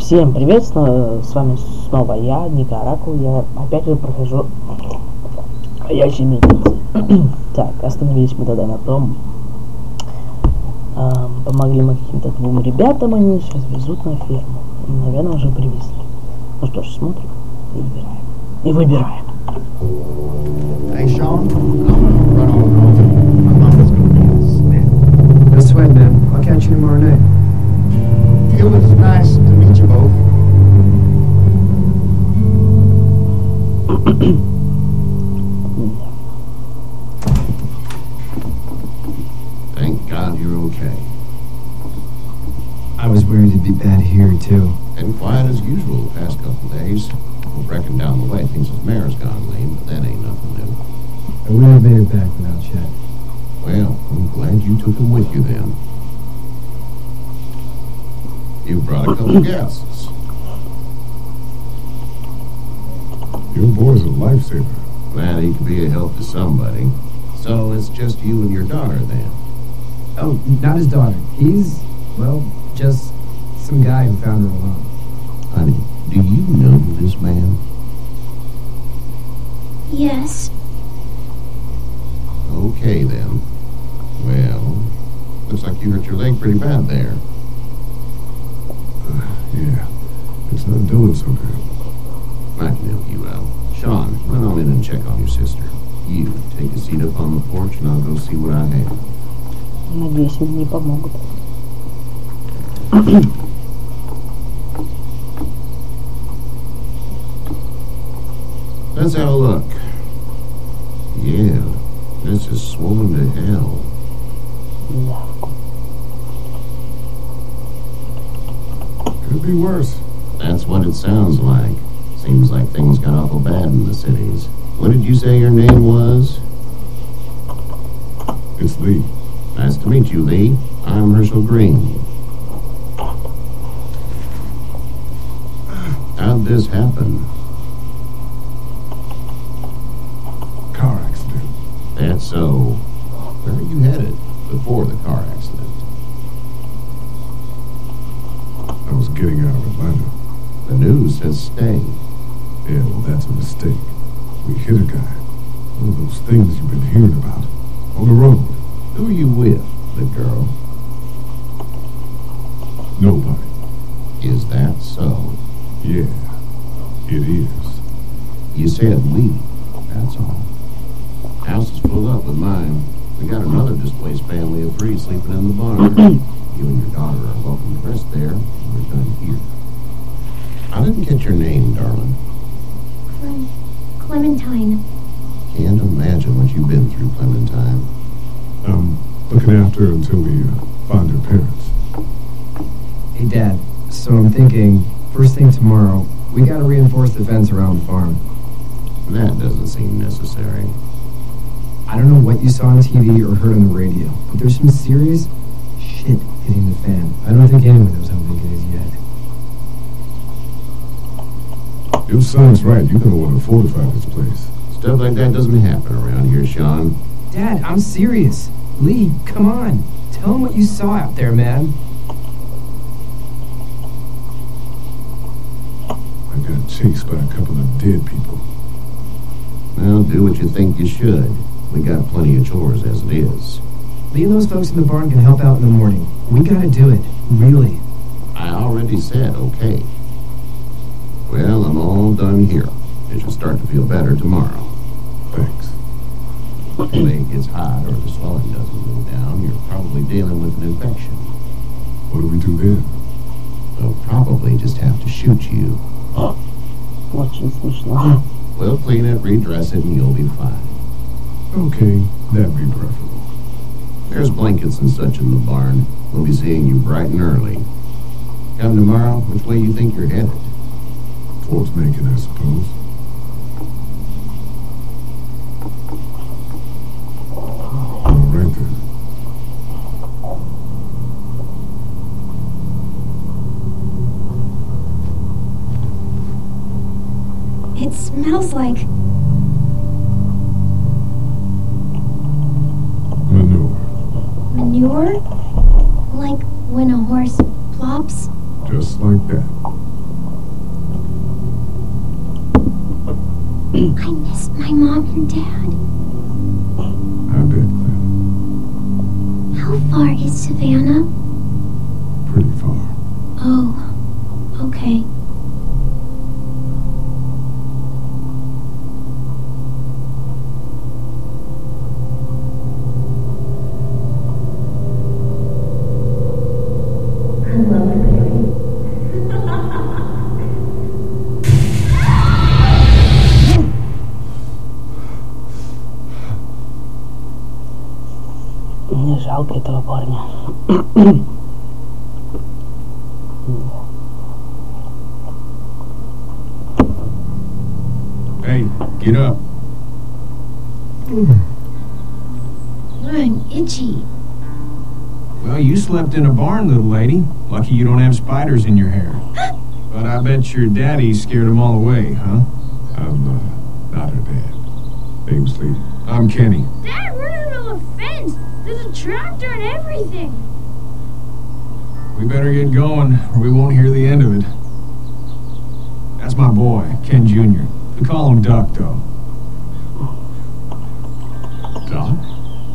Всем привет, с вами снова я, Ника Оракул. Я опять же прохожу Ходячие мертвецы. Так, остановились мы тогда на том, помогли мы каким-то двум ребятам, они сейчас везут на ферму. Наверное, уже привезли. Ну что ж, смотрим и выбираем. И выбираем. Hey, Sean, I'm gonna run all over. My mama's gonna be a snap. No sweat, man. I'll catch you tomorrow night. It was nice to meet you both. Thank God you're okay. I was worried it'd be bad here, too. Been quiet as usual the past couple days. Reckon down the way thinks his mare's gone lame, but that ain't nothing new. I wouldn't have made it back without Chet. Well, I'm glad you took him with you then. You brought a couple guests. Your boy's a lifesaver. Glad he could be a help to somebody. So it's just you and your daughter then? Oh, not his daughter. He's, well, just some guy who found her alone. Honey, do you know this man? Yes. Okay then. Well, looks like you hurt your leg pretty bad there. Yeah, it's not doing so good. I can help you out. Sean, run on in and check on your sister. You take a seat up on the porch and I'll go see what I have. Надеюсь, они не помогут. Let's have a look. Yeah, this is swollen to hell. Да. Could be worse. That's what it sounds like. Seems like things got awful bad in the cities. What did you say your name was? It's Lee. Nice to meet you, Lee. I'm Herschel Green. How'd this happen? Car accident. That's so. Where were you headed before the car accident? I was getting out of Atlanta. The news says stay. Yeah, well, that's a mistake. We hit a guy. One of those things you've been hearing about. On the road. Who are you with? The girl? Nobody. Is that so? Yeah, it is. You said we. That's all. House is full up with mine. We got another displaced family of 3 sleeping in the barn. You and your daughter are welcome to rest there. We're done here. I didn't get your name, darling. Clementine. Can't imagine what you've been through, Clementine. I'm looking after her until we find her parents. Hey, Dad. So I'm thinking, first thing tomorrow, we gotta reinforce the fence around the farm. That doesn't seem necessary. I don't know what you saw on TV or heard on the radio, but there's some serious shit hitting the fan. I don't think anyone knows how big it is yet. Your son's right. You're gonna want to fortify this place. Stuff like that doesn't happen around here, Sean. Dad, I'm serious. Lee, come on. Tell him what you saw out there, man. I got chased by a couple of dead people. Well, do what you think you should. We got plenty of chores as it is. Lee and those folks in the barn can help out in the morning. We gotta do it. Really. I already said okay. Well, I'm all done here. It should start to feel better tomorrow. Thanks. If the leg gets hot or the swelling doesn't go down, you're probably dealing with an infection. What do we do then? They'll probably just have to shoot you. Очень смешно. We'll clean it, redress it, and you'll be fine. Okay, that'd be preferable. There's blankets and such in the barn. We'll be seeing you bright and early. Come tomorrow, which way you think you're headed? Towards Macon, I suppose. All right then. It smells like Manure. manure? Like when a horse plops? Just like that. I miss my mom and dad. I bet, Clem. How far is Savannah? Pretty far. Oh, okay. Мне жалко этого парня. Hey, get up. I'm itchy. Well, you slept in a barn, little lady. Lucky you don't have spiders in your hair. But I bet your daddy scared them all away, huh? I'm, not her dad. Name's Lee. I'm Kenny. Dad, we're in the middle of a fence. There's a tractor and everything. We better get going, or we won't hear the end of it. That's my boy, Ken Jr. We call him Duck, though. Doc?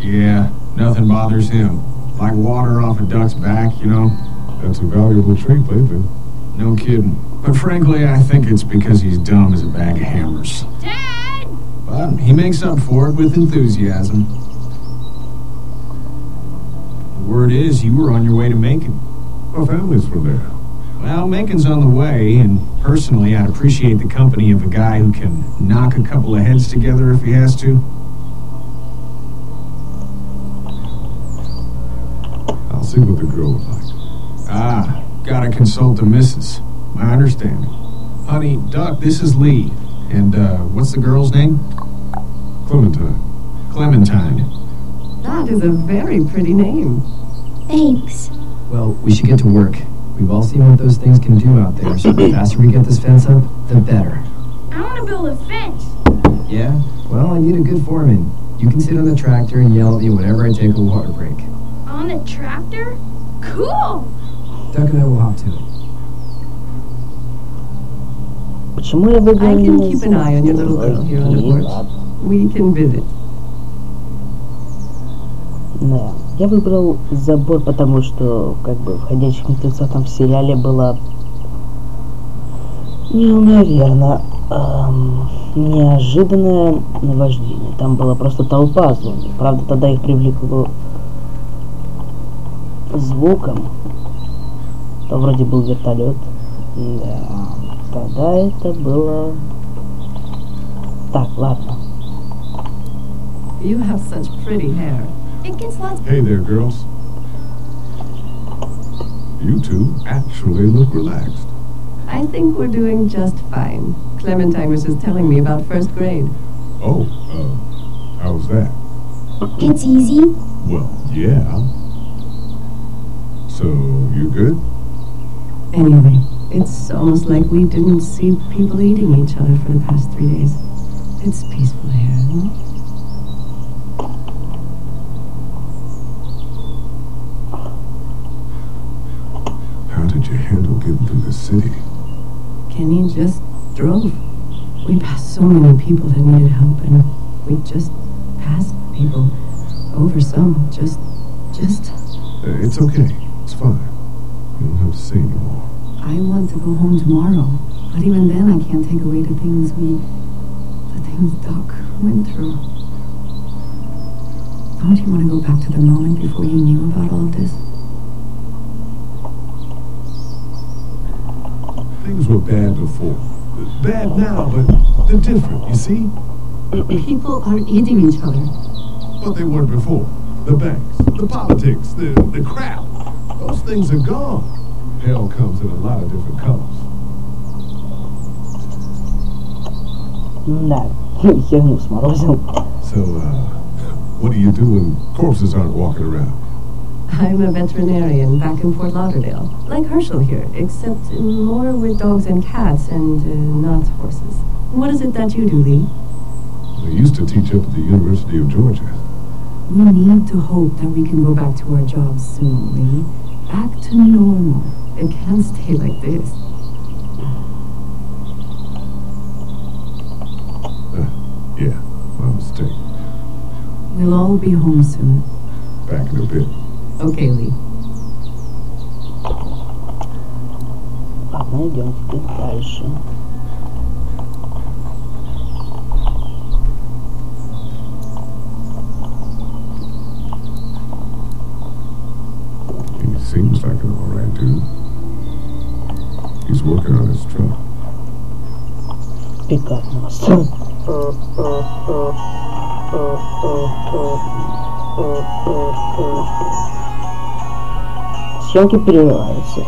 Yeah, nothing bothers him. Like water off a duck's back, you know? That's a valuable trait lately. No kidding. But frankly, I think it's because he's dumb as a bag of hammers. Dad! But he makes up for it with enthusiasm. The word is you were on your way to Macon. Our family's from there. Well, Macon's on the way, and personally, I'd appreciate the company of a guy who can knock a couple of heads together if he has to. I'll see what the girl would like. Ah, gotta consult the missus. My understanding. Honey, Duck, this is Lee. And, what's the girl's name? Clementine. Clementine. That is a very pretty name. Thanks. Well, we should get to work. We've all seen what those things can do out there, so the faster we get this fence up, the better. I want to build a fence. Yeah? Well, I need a good foreman. You can sit on the tractor and yell at me whenever I take a water break. On the tractor? Cool! Duck and I will hop to it. Почему я выбрал I can именно keep an eye on your little girl here on the Ой, porch. ладно. We can visit. Да. Я выбрал забор, потому что, как бы, в «Ходячих мертвецах» там в сериале было, ну, наверное, неожиданное наваждение. Там была просто толпа зомби. Правда, тогда их привлекло звуком. То вроде был вертолет. Да, тогда это было... Так, ладно. You have such pretty hair. It gets lots. Hey there, girls. You two actually look relaxed. I think we're doing just fine. Clementine was just telling me about first grade. Oh, how's that? It's easy. Well, yeah. So, you good? Anyway, it's almost like we didn't see people eating each other for the past 3 days. It's peaceful here, no? How did you handle getting through the city? Kenny just drove. We passed so many people that needed help, and we just passed people over some. Just. It's okay. It's fine. You don't have to say anymore. I want to go home tomorrow, but even then I can't take away the things Doc went through. Don't you want to go back to the moment before you knew about all of this? Things were bad before. Bad now, but they're different, you see? People are eating each other. But they weren't before. The banks, the politics, the crap. Those things are gone. Hell comes in a lot of different colors. Да, херню сморозил. So, what do you do when corpses aren't walking around? I'm a veterinarian back in Fort Lauderdale, like Herschel here, except more with dogs and cats and not horses. What is it that you do, Lee? I used to teach up at the University of Georgia. We need to hope that we can go back to our jobs soon, Lee. Back to normal. It can't stay like this. Yeah, my mistake. We'll all be home soon. Back in a bit. Okay, Lee. Ладно, идем теперь дальше. He seems like an alright dude. He's working on his truck. Пикап нас. Съемки прерываются.